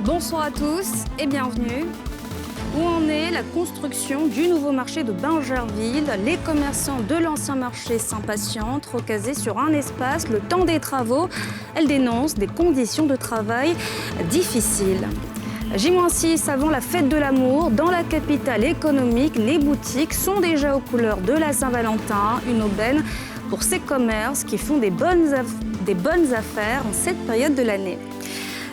Bonsoir à tous et bienvenue. Où en est la construction du nouveau marché de Bingerville? Les commerçants de l'ancien marché s'impatientent, recasés sur un espace le temps des travaux. Elles dénoncent des conditions de travail difficiles. J-6 avant la fête de l'amour, dans la capitale économique, les boutiques sont déjà aux couleurs de la Saint-Valentin, une aubaine pour ces commerces qui font des bonnes affaires en cette période de l'année.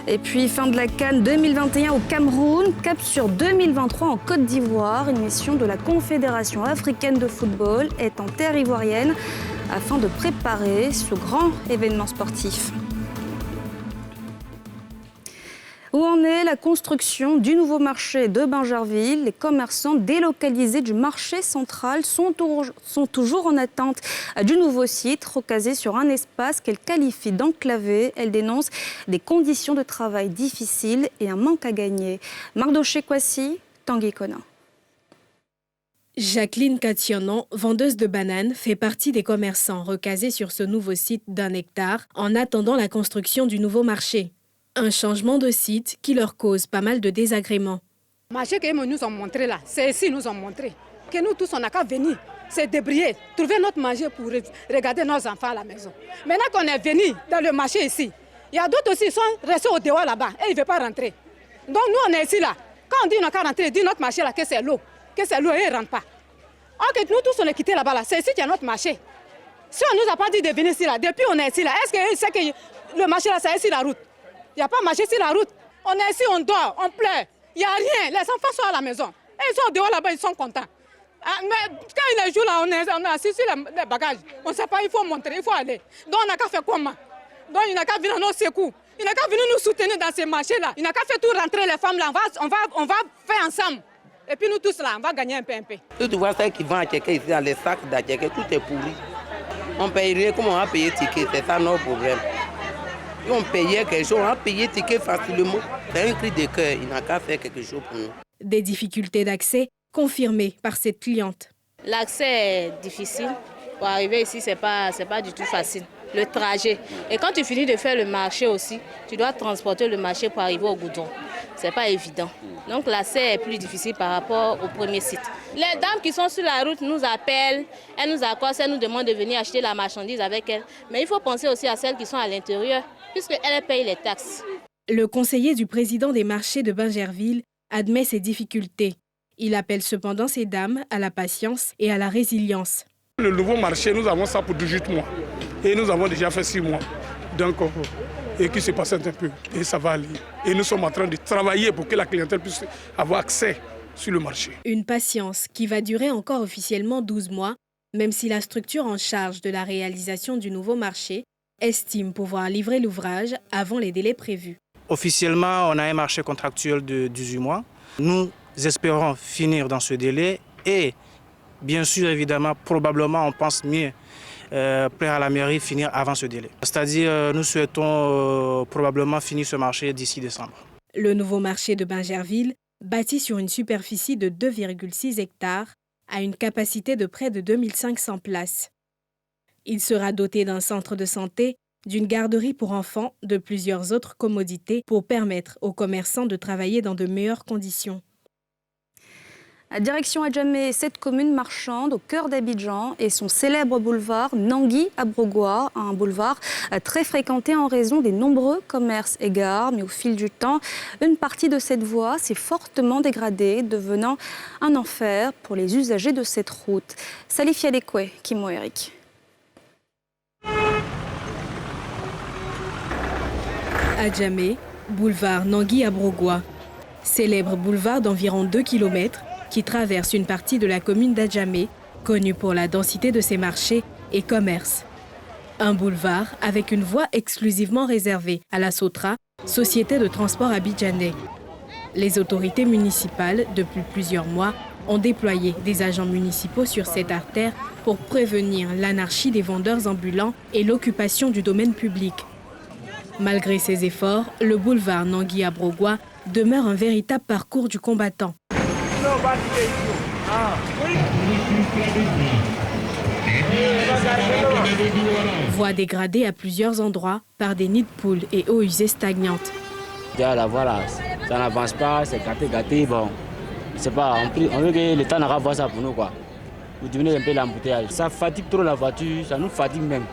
Et puis, fin de la CAN 2021 au Cameroun, cap sur 2023 en Côte d'Ivoire. Une mission de la Confédération africaine de football est en terre ivoirienne afin de préparer ce grand événement sportif. Où en est la construction du nouveau marché de Bingerville? Les commerçants délocalisés du marché central sont toujours en attente du nouveau site, recasé sur un espace qu'elles qualifient d'enclavé. Elles dénoncent des conditions de travail difficiles et un manque à gagner. Mardoché Kwasi, Tanguy Kona. Jacqueline Kationon, vendeuse de bananes, fait partie des commerçants recasés sur ce nouveau site d'1 hectare en attendant la construction du nouveau marché. Un changement de site qui leur cause pas mal de désagréments. Le marché qu'ils nous ont montré là, c'est ici nous ont montré. Que nous tous, on n'a qu'à venir, c'est débrouiller, trouver notre manger pour regarder nos enfants à la maison. Maintenant qu'on est venu dans le marché ici, il y a d'autres aussi qui sont restés au dehors là-bas et ils ne veulent pas rentrer. Donc nous, on est ici là. Quand on dit qu'on n'a qu'à rentrer, on dit notre marché là que c'est l'eau et ils ne rentrent pas. Alors que nous tous, on est quittés là-bas, là. C'est ici qu'il y a notre marché. Si on ne nous a pas dit de venir ici là, depuis on est ici là, est-ce qu'ils savent que le marché là, c'est ici la route? Il n'y a pas marché sur la route. On est ici, on dort, on pleure. Il n'y a rien. Les enfants sont à la maison. Et ils sont dehors là-bas, ils sont contents. Mais quand il est jour là, on est assis sur les bagages. On ne sait pas, il faut montrer, il faut aller. Donc on n'a qu'à faire comment? Donc il n'a qu'à venir à nos secours. Il n'a qu'à venir nous soutenir dans ces marchés-là. Il n'a qu'à faire tout rentrer les femmes là. On va faire ensemble. Et puis nous tous là, on va gagner un peu. Tu vois celles qui vont à Tchéké ici dans les sacs d'Atchéké, tout est pourri. On payerait comme on a payé ticket, c'est ça notre problème. On payait quelque chose, on a payé ticket facilement. C'est un cri de cœur, il n'a qu'à faire quelque chose pour nous. Des difficultés d'accès confirmées par cette cliente. L'accès est difficile. Pour arriver ici, c'est pas du tout facile. Le trajet. Et quand tu finis de faire le marché aussi, tu dois transporter le marché pour arriver au goudron. C'est pas évident. Donc l'accès est plus difficile par rapport au premier site. Les dames qui sont sur la route nous appellent, elles nous accostent, elles nous demandent de venir acheter la marchandise avec elles. Mais il faut penser aussi à celles qui sont à l'intérieur, puisqu'elles payent les taxes. Le conseiller du président des marchés de Bingerville admet ces difficultés. Il appelle cependant ces dames à la patience et à la résilience. Le nouveau marché, nous avons ça pour 18 mois. Et nous avons déjà fait 6 mois. Donc, et qui se passe un peu. Et ça va aller. Et nous sommes en train de travailler pour que la clientèle puisse avoir accès sur le marché. Une patience qui va durer encore officiellement 12 mois, même si la structure en charge de la réalisation du nouveau marché estime pouvoir livrer l'ouvrage avant les délais prévus. Officiellement, on a un marché contractuel de 18 mois. Nous espérons finir dans ce délai et, bien sûr, évidemment, probablement, on pense mieux plaire à la mairie finir avant ce délai. C'est-à-dire, nous souhaitons probablement finir ce marché d'ici décembre. Le nouveau marché de Bingerville, bâti sur une superficie de 2,6 hectares, a une capacité de près de 2500 places. Il sera doté d'un centre de santé, d'une garderie pour enfants, de plusieurs autres commodités pour permettre aux commerçants de travailler dans de meilleures conditions. Direction Adjamé, cette commune marchande au cœur d'Abidjan et son célèbre boulevard Nangui Abrogua, un boulevard très fréquenté en raison des nombreux commerces et gares. Mais au fil du temps, une partie de cette voie s'est fortement dégradée, devenant un enfer pour les usagers de cette route. Salif Yadekwe, Kimo Eric. Adjamé, boulevard Nangui Abrogua, célèbre boulevard d'environ 2 km qui traverse une partie de la commune d'Adjamé, connue pour la densité de ses marchés et commerces. Un boulevard avec une voie exclusivement réservée à la Sotra, société de transport abidjanais. Les autorités municipales, depuis plusieurs mois, ont déployé des agents municipaux sur cette artère pour prévenir l'anarchie des vendeurs ambulants et l'occupation du domaine public. Malgré ses efforts, le boulevard Nangui-Abrogwa demeure un véritable parcours du combattant. Voie dégradée à plusieurs endroits par des nids de poules et eaux usées stagnantes. La voie là, ça n'avance pas, c'est gâté, bon. C'est pas, on veut que l'État n'aura pas ça pour nous quoi. Vous devenez un peu l'embouteillage. Ça fatigue trop la voiture, ça nous fatigue même.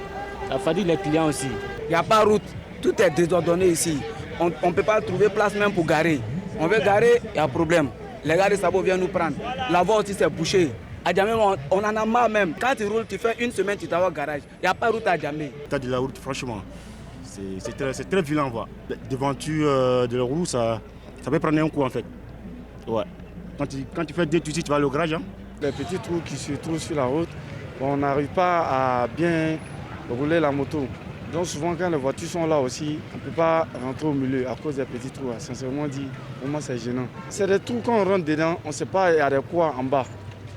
Ça fatigue les clients aussi. Il n'y a pas de route, tout est désordonné ici. On ne peut pas trouver place même pour garer. On veut garer, il y a problème. Les gars de sabot viennent nous prendre. La voie aussi c'est bouché. À Djamé, on en a marre même. Quand tu roules, tu fais une semaine, tu t'as au garage. Il n'y a pas de route à Djamé. L'état de la route, franchement, c'est très violent. Devanture de la roue, ça peut prendre un coup en fait. Ouais. Quand tu fais 2 tu vas aller au garage. Hein. Les petits trous qui se trouvent sur la route, on n'arrive pas à bien rouler la moto. Donc souvent quand les voitures sont là aussi, on ne peut pas rentrer au milieu à cause des petits trous. Sincèrement dit, pour moi c'est gênant. C'est des trous, quand on rentre dedans, on ne sait pas il y a des quoi en bas.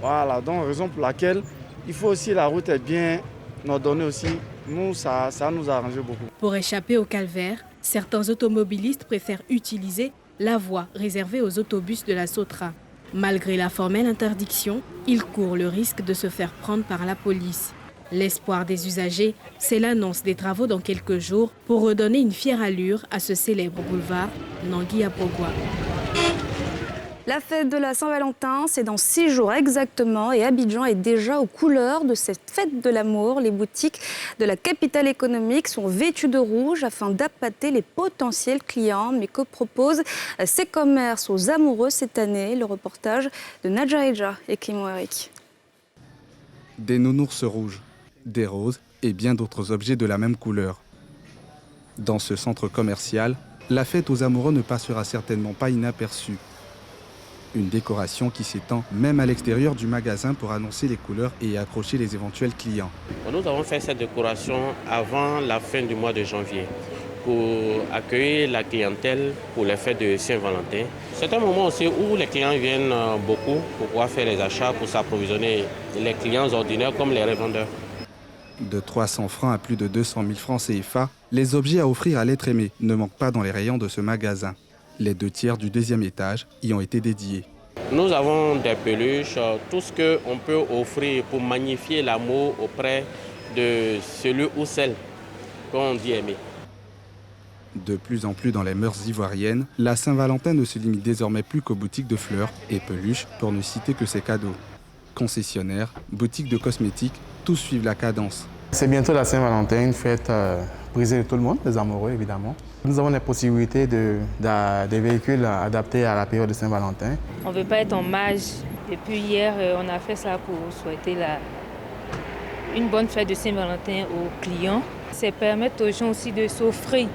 Voilà, donc raison pour laquelle il faut aussi la route est bien ordonnée aussi. Nous, ça nous a arrangé beaucoup. Pour échapper au calvaire, certains automobilistes préfèrent utiliser la voie réservée aux autobus de la Sotra. Malgré la formelle interdiction, ils courent le risque de se faire prendre par la police. L'espoir des usagers, c'est l'annonce des travaux dans quelques jours pour redonner une fière allure à ce célèbre boulevard Nangui-Abrogwa. La fête de la Saint-Valentin, c'est dans 6 jours exactement et Abidjan est déjà aux couleurs de cette fête de l'amour. Les boutiques de la capitale économique sont vêtues de rouge afin d'appâter les potentiels clients. Mais que proposent ces commerces aux amoureux cette année? Le reportage de Nadja Eja et Kimo Eric. Des nounours rouges, des roses et bien d'autres objets de la même couleur. Dans ce centre commercial, la fête aux amoureux ne passera certainement pas inaperçue. Une décoration qui s'étend même à l'extérieur du magasin pour annoncer les couleurs et accrocher les éventuels clients. Nous avons fait cette décoration avant la fin du mois de janvier pour accueillir la clientèle pour les fêtes de Saint-Valentin. C'est un moment aussi où les clients viennent beaucoup pour pouvoir faire les achats, pour s'approvisionner, les clients ordinaires comme les revendeurs. De 300 francs à plus de 200 000 francs CFA, les objets à offrir à l'être aimé ne manquent pas dans les rayons de ce magasin. Les 2 tiers du 2e étage y ont été dédiés. Nous avons des peluches, tout ce qu'on peut offrir pour magnifier l'amour auprès de celui ou celle qu'on dit aimer. De plus en plus dans les mœurs ivoiriennes, la Saint-Valentin ne se limite désormais plus qu'aux boutiques de fleurs et peluches pour ne citer que ses cadeaux. Concessionnaires, boutiques de cosmétiques, tous suivent la cadence. C'est bientôt la Saint-Valentin, une fête prisée de tout le monde, des amoureux évidemment. Nous avons des possibilités des véhicules adaptés à la période de Saint-Valentin. On ne veut pas être en marge. Depuis hier, on a fait ça pour souhaiter une bonne fête de Saint-Valentin aux clients. Ça permet aux gens aussi de s'offrir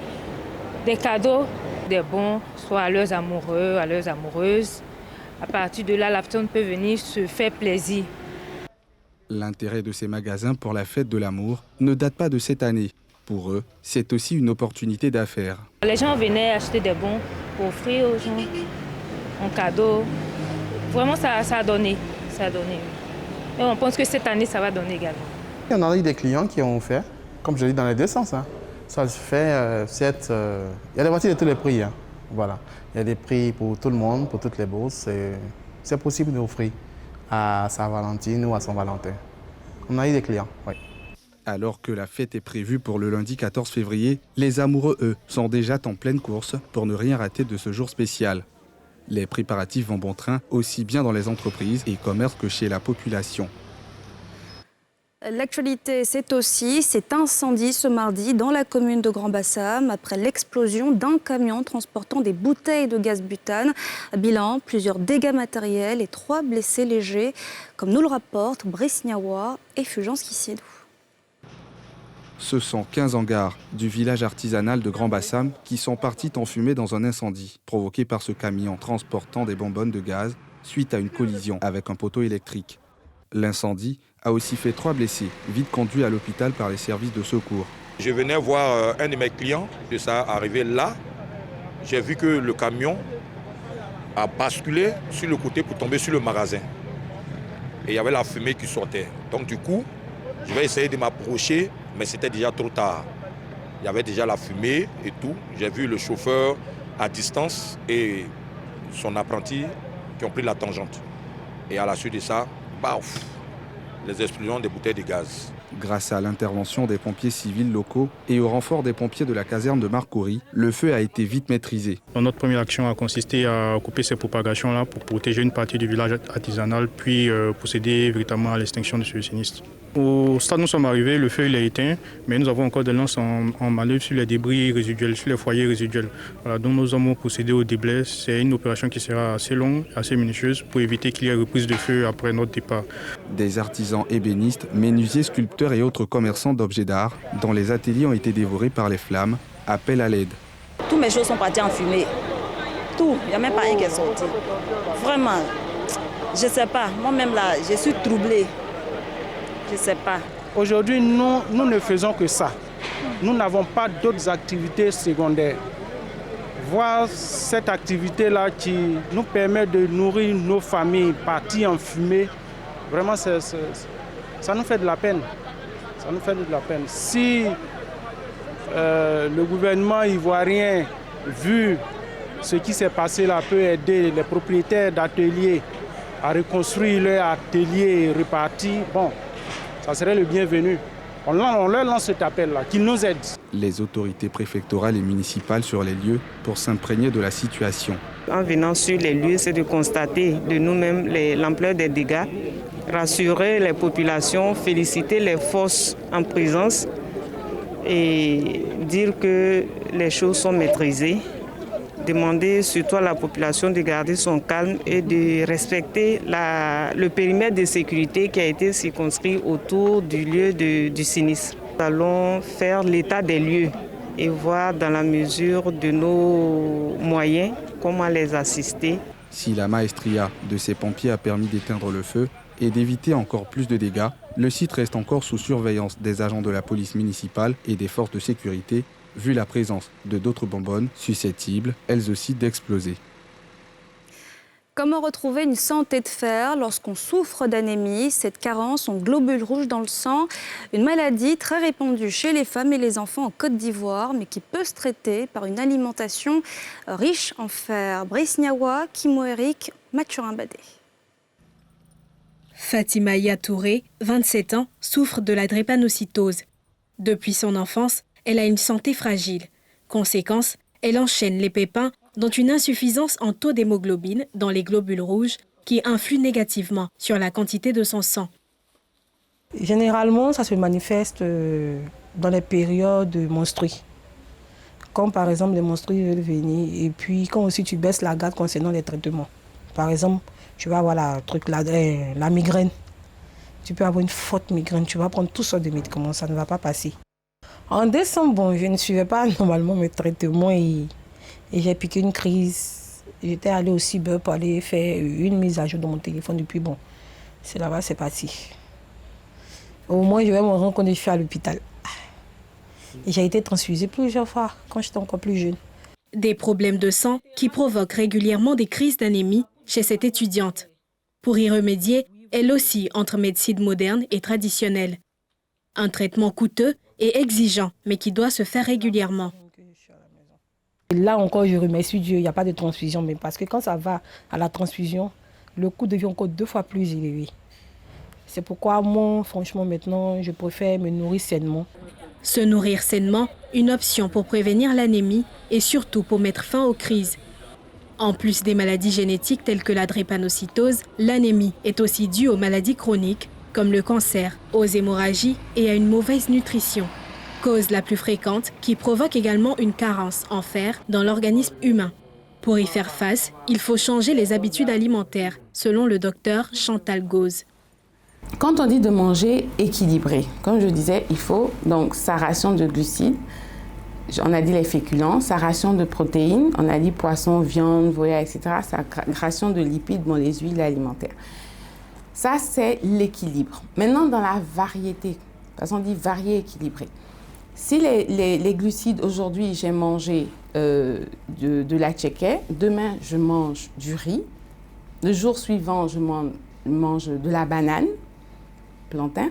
des cadeaux, des bons, soit à leurs amoureux, à leurs amoureuses. À partir de là, la personne peut venir se faire plaisir. L'intérêt de ces magasins pour la fête de l'amour ne date pas de cette année. Pour eux, c'est aussi une opportunité d'affaires. Les gens venaient acheter des bons pour offrir aux gens en cadeau. Vraiment, ça a donné. Ça a donné. Et on pense que cette année, ça va donner également. On a eu des clients qui ont offert, comme je l'ai dit, dans les 2 sens. Hein. Ça se fait, il y a des voitures de tous les prix. Hein. Voilà. Il y a des prix pour tout le monde, pour toutes les bourses. C'est possible d'offrir à Saint-Valentin ou à Saint-Valentin. On a eu des clients, oui. Alors que la fête est prévue pour le lundi 14 février, les amoureux, eux, sont déjà en pleine course pour ne rien rater de ce jour spécial. Les préparatifs vont bon train, aussi bien dans les entreprises et commerces que chez la population. L'actualité, c'est aussi cet incendie ce mardi dans la commune de Grand-Bassam après l'explosion d'un camion transportant des bouteilles de gaz butane. Bilan, plusieurs dégâts matériels et 3 blessés légers, comme nous le rapportent Brice Niawa et Fulgence Kissidou. Ce sont 15 hangars du village artisanal de Grand-Bassam qui sont partis en fumée dans un incendie provoqué par ce camion transportant des bonbonnes de gaz suite à une collision avec un poteau électrique. L'incendie a aussi fait 3 blessés, vite conduits à l'hôpital par les services de secours. Je venais voir un de mes clients, que ça arrivait là. J'ai vu que le camion a basculé sur le côté pour tomber sur le magasin. Et il y avait la fumée qui sortait. Donc du coup, je vais essayer de m'approcher, mais c'était déjà trop tard. Il y avait déjà la fumée et tout. J'ai vu le chauffeur à distance et son apprenti qui ont pris la tangente. Et à la suite de ça, baf, les explosions des bouteilles de gaz. Grâce à l'intervention des pompiers civils locaux et au renfort des pompiers de la caserne de Marcory, le feu a été vite maîtrisé. Notre première action a consisté à couper ces propagations-là pour protéger une partie du village artisanal, puis procéder véritablement à l'extinction de ce sinistre. Au stade où nous sommes arrivés, le feu il est éteint, mais nous avons encore des lances en manœuvre sur les débris résiduels, sur les foyers résiduels. Voilà, donc nous avons procédé au déblai. C'est une opération qui sera assez longue, assez minutieuse, pour éviter qu'il y ait reprise de feu après notre départ. Des artisans ébénistes, menuisiers, sculpteurs et autres commerçants d'objets d'art, dont les ateliers ont été dévorés par les flammes, appellent à l'aide. Tous mes choses sont parties en fumée. Tout, il n'y a même pas un qui est sorti. Vraiment, je ne sais pas, moi-même là, je suis troublée. Je ne sais pas. Aujourd'hui, nous ne faisons que ça. Nous n'avons pas d'autres activités secondaires. Voir cette activité-là qui nous permet de nourrir nos familles parties en fumée, vraiment, ça nous fait de la peine. Ça nous fait de la peine. Si le gouvernement ivoirien, vu ce qui s'est passé là, peut aider les propriétaires d'ateliers à reconstruire leur atelier reparti, bon, ça serait le bienvenu. On leur lance cet appel-là, qu'ils nous aident. Les autorités préfectorales et municipales sur les lieux pour s'imprégner de la situation. En venant sur les lieux, c'est de constater de nous-mêmes l'ampleur des dégâts, rassurer les populations, féliciter les forces en présence et dire que les choses sont maîtrisées. Demander surtout à la population de garder son calme et de respecter le périmètre de sécurité qui a été circonscrit autour du lieu du sinistre. Nous allons faire l'état des lieux et voir dans la mesure de nos moyens comment les assister. Si la maestria de ces pompiers a permis d'éteindre le feu et d'éviter encore plus de dégâts, le site reste encore sous surveillance des agents de la police municipale et des forces de sécurité, vu la présence de d'autres bonbonnes susceptibles, elles aussi, d'exploser. Comment retrouver une santé de fer lorsqu'on souffre d'anémie, cette carence en globules rouges dans le sang, une maladie très répandue chez les femmes et les enfants en Côte d'Ivoire, mais qui peut se traiter par une alimentation riche en fer. Brice Niawa, Kimo Eric, Mathurin Badé. Fatima Yatouré, 27 ans, souffre de la drépanocytose. Depuis son enfance, elle a une santé fragile. Conséquence, elle enchaîne les pépins, dont une insuffisance en taux d'hémoglobine dans les globules rouges qui influe négativement sur la quantité de son sang. Généralement, ça se manifeste dans les périodes menstrues. Comme par exemple les menstrues veulent venir et puis quand aussi tu baisses la garde concernant les traitements. Par exemple, tu vas avoir la migraine. Tu peux avoir une forte migraine, tu vas prendre toutes sortes de médicaments, ça ne va pas passer. En décembre, bon, je ne suivais pas normalement mes traitements et j'ai piqué une crise. J'étais allée au cyber pour aller faire une mise à jour de mon téléphone. Depuis, bon, c'est là-bas, c'est parti. Au moins, je vais me rendre compte que je suis à l'hôpital. J'ai été transfusée plusieurs fois quand j'étais encore plus jeune. Des problèmes de sang qui provoquent régulièrement des crises d'anémie chez cette étudiante. Pour y remédier, elle oscille entre médecine moderne et traditionnelle. Un traitement coûteux et exigeant, mais qui doit se faire régulièrement. Là encore, je remercie Dieu, il n'y a pas de transfusion, mais parce que quand ça va à la transfusion, le coût devient encore 2 fois plus élevé. C'est pourquoi moi, franchement, maintenant, je préfère me nourrir sainement. Se nourrir sainement, une option pour prévenir l'anémie et surtout pour mettre fin aux crises. En plus des maladies génétiques telles que la drépanocytose, l'anémie est aussi due aux maladies chroniques, comme le cancer, aux hémorragies et à une mauvaise nutrition. Cause la plus fréquente qui provoque également une carence en fer dans l'organisme humain. Pour y faire face, il faut changer les habitudes alimentaires, selon le docteur Chantal Gauze. Quand on dit de manger équilibré, comme je disais, il faut donc sa ration de glucides, on a dit les féculents, sa ration de protéines, on a dit poisson, viande, volaille, etc., sa ration de lipides, bon, les huiles alimentaires. Ça, c'est l'équilibre. Maintenant, dans la variété, parce qu'on dit varié, équilibré. Si les glucides, aujourd'hui, j'ai mangé de la tchéké, demain, je mange du riz, le jour suivant, je mange de la banane, plantain,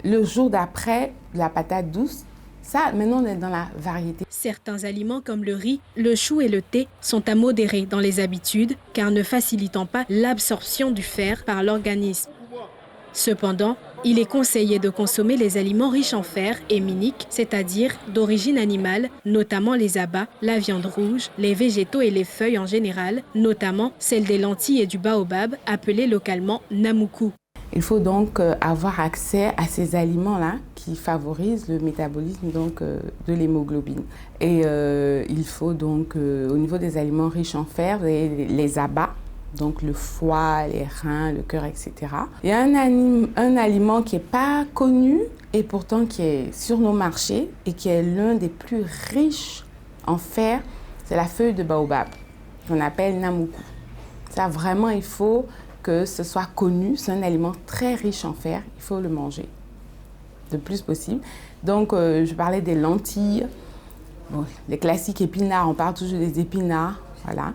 le jour d'après, de la patate douce, Ça, maintenant, on est dans la variété. Certains aliments comme le riz, le chou et le thé sont à modérer dans les habitudes car ne facilitant pas l'absorption du fer par l'organisme. Cependant, il est conseillé de consommer les aliments riches en fer et miniques, c'est-à-dire d'origine animale, notamment les abats, la viande rouge, les végétaux et les feuilles en général, notamment celles des lentilles et du baobab, appelées localement namuku. Il faut donc avoir accès à ces aliments-là qui favorisent le métabolisme de l'hémoglobine. Et il faut donc, au niveau des aliments riches en fer, les abats, donc le foie, les reins, le cœur, etc. Il y a un aliment qui n'est pas connu et pourtant qui est sur nos marchés et qui est l'un des plus riches en fer, c'est la feuille de baobab, qu'on appelle namuku. Ça, vraiment, il faut que ce soit connu. C'est un aliment très riche en fer, il faut le manger le plus possible. Donc, je parlais des lentilles, bon, les classiques épinards, on parle toujours des épinards, voilà.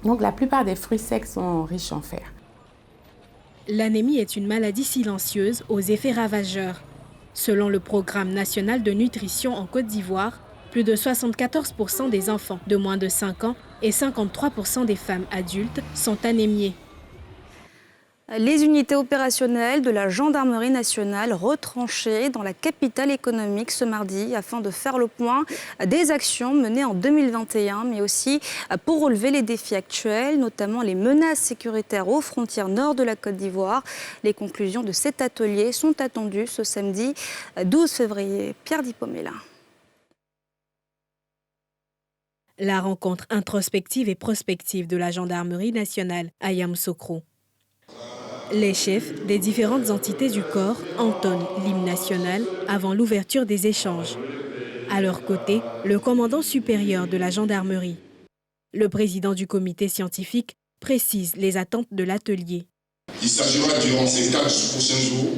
Donc, la plupart des fruits secs sont riches en fer. L'anémie est une maladie silencieuse aux effets ravageurs. Selon le Programme national de nutrition en Côte d'Ivoire, plus de 74% des enfants de moins de 5 ans et 53% des femmes adultes sont anémiées. Les unités opérationnelles de la gendarmerie nationale retranchées dans la capitale économique ce mardi afin de faire le point des actions menées en 2021, mais aussi pour relever les défis actuels, notamment les menaces sécuritaires aux frontières nord de la Côte d'Ivoire. Les conclusions de cet atelier sont attendues ce samedi 12 février. Pierre Dipomela. La rencontre introspective et prospective de la gendarmerie nationale à Yamoussoukro. Les chefs des différentes entités du corps entonnent l'hymne national avant l'ouverture des échanges. À leur côté, le commandant supérieur de la gendarmerie. Le président du comité scientifique précise les attentes de l'atelier. Il s'agira durant ces 4 prochains jours,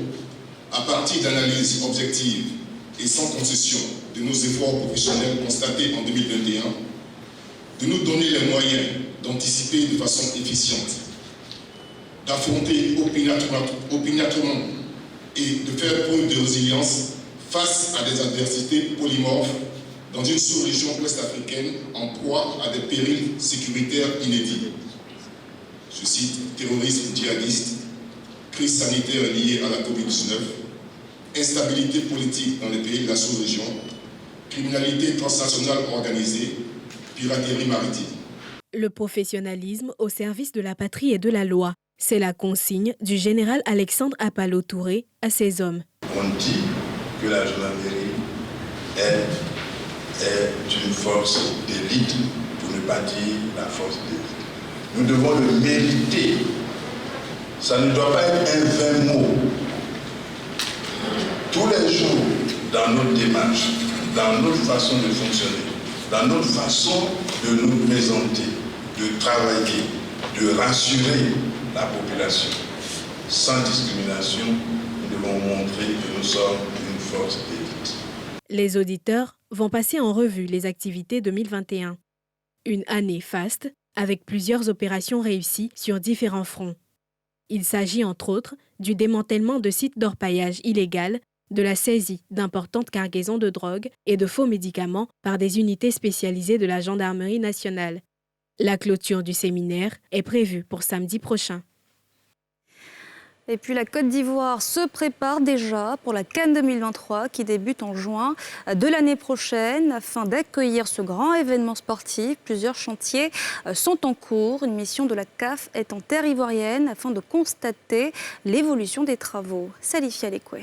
à partir d'analyses objectives et sans concession de nos efforts professionnels constatés en 2021, de nous donner les moyens d'anticiper de façon efficiente, d'affronter opiniâtrement et de faire preuve de résilience face à des adversités polymorphes dans une sous-région ouest-africaine en proie à des périls sécuritaires inédits. Je cite terrorisme djihadiste, crise sanitaire liée à la Covid-19, instabilité politique dans les pays de la sous-région, criminalité transnationale organisée, piraterie maritime. Le professionnalisme au service de la patrie et de la loi. C'est la consigne du général Alexandre Apalo Touré à ses hommes. On dit que la gendarmerie est une force d'élite, pour ne pas dire la force d'élite. Nous devons le mériter. Ça ne doit pas être un vain mot. Tous les jours, dans notre démarche, dans notre façon de fonctionner, dans notre façon de nous présenter, de travailler, de rassurer la population, sans discrimination, nous devons montrer que nous sommes une force d'élite. Les auditeurs vont passer en revue les activités 2021. Une année faste, avec plusieurs opérations réussies sur différents fronts. Il s'agit entre autres du démantèlement de sites d'orpaillage illégal, de la saisie d'importantes cargaisons de drogue et de faux médicaments par des unités spécialisées de la gendarmerie nationale. La clôture du séminaire est prévue pour samedi prochain. Et puis la Côte d'Ivoire se prépare déjà pour la CAN 2023 qui débute en juin de l'année prochaine. Afin d'accueillir ce grand événement sportif, plusieurs chantiers sont en cours. Une mission de la CAF est en terre ivoirienne afin de constater l'évolution des travaux. Salifia Lekwe.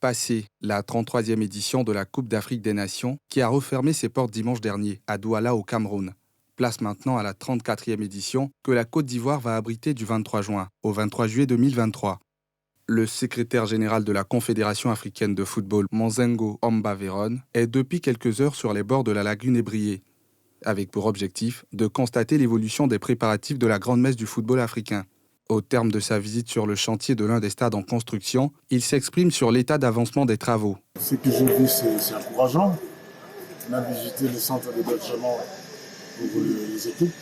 Passé la 33e édition de la Coupe d'Afrique des Nations qui a refermé ses portes dimanche dernier à Douala au Cameroun. Place maintenant à la 34e édition que la Côte d'Ivoire va abriter du 23 juin au 23 juillet 2023. Le secrétaire général de la Confédération africaine de football, Monzengo Omba Veron, est depuis quelques heures sur les bords de la lagune ébriée, avec pour objectif de constater l'évolution des préparatifs de la grande messe du football africain. Au terme de sa visite sur le chantier de l'un des stades en construction, il s'exprime sur l'état d'avancement des travaux. Ce que j'ai vu, c'est encourageant. On a visité le centre d'hébergement pour les équipes,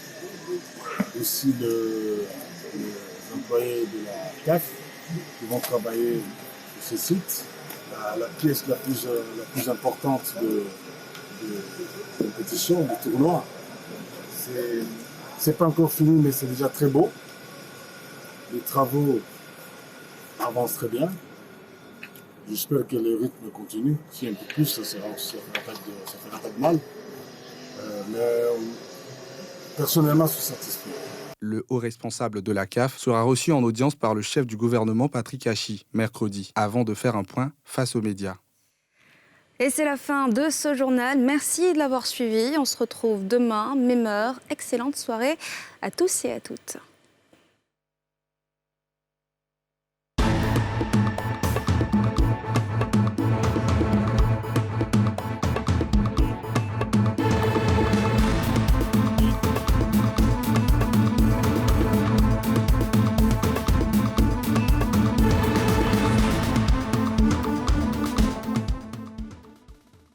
aussi les employés de la CAF qui vont travailler sur ce site. la pièce la plus importante de compétition, du tournoi. C'est pas encore fini, mais c'est déjà très beau. Les travaux avancent très bien. J'espère que le rythme continue. Si un peu plus, ça fera pas de mal. Mais personnellement, je suis satisfait. Le haut responsable de la CAF sera reçu en audience par le chef du gouvernement Patrick Hachi mercredi, avant de faire un point face aux médias. Et c'est la fin de ce journal. Merci de l'avoir suivi. On se retrouve demain, même heure. Excellente soirée à tous et à toutes.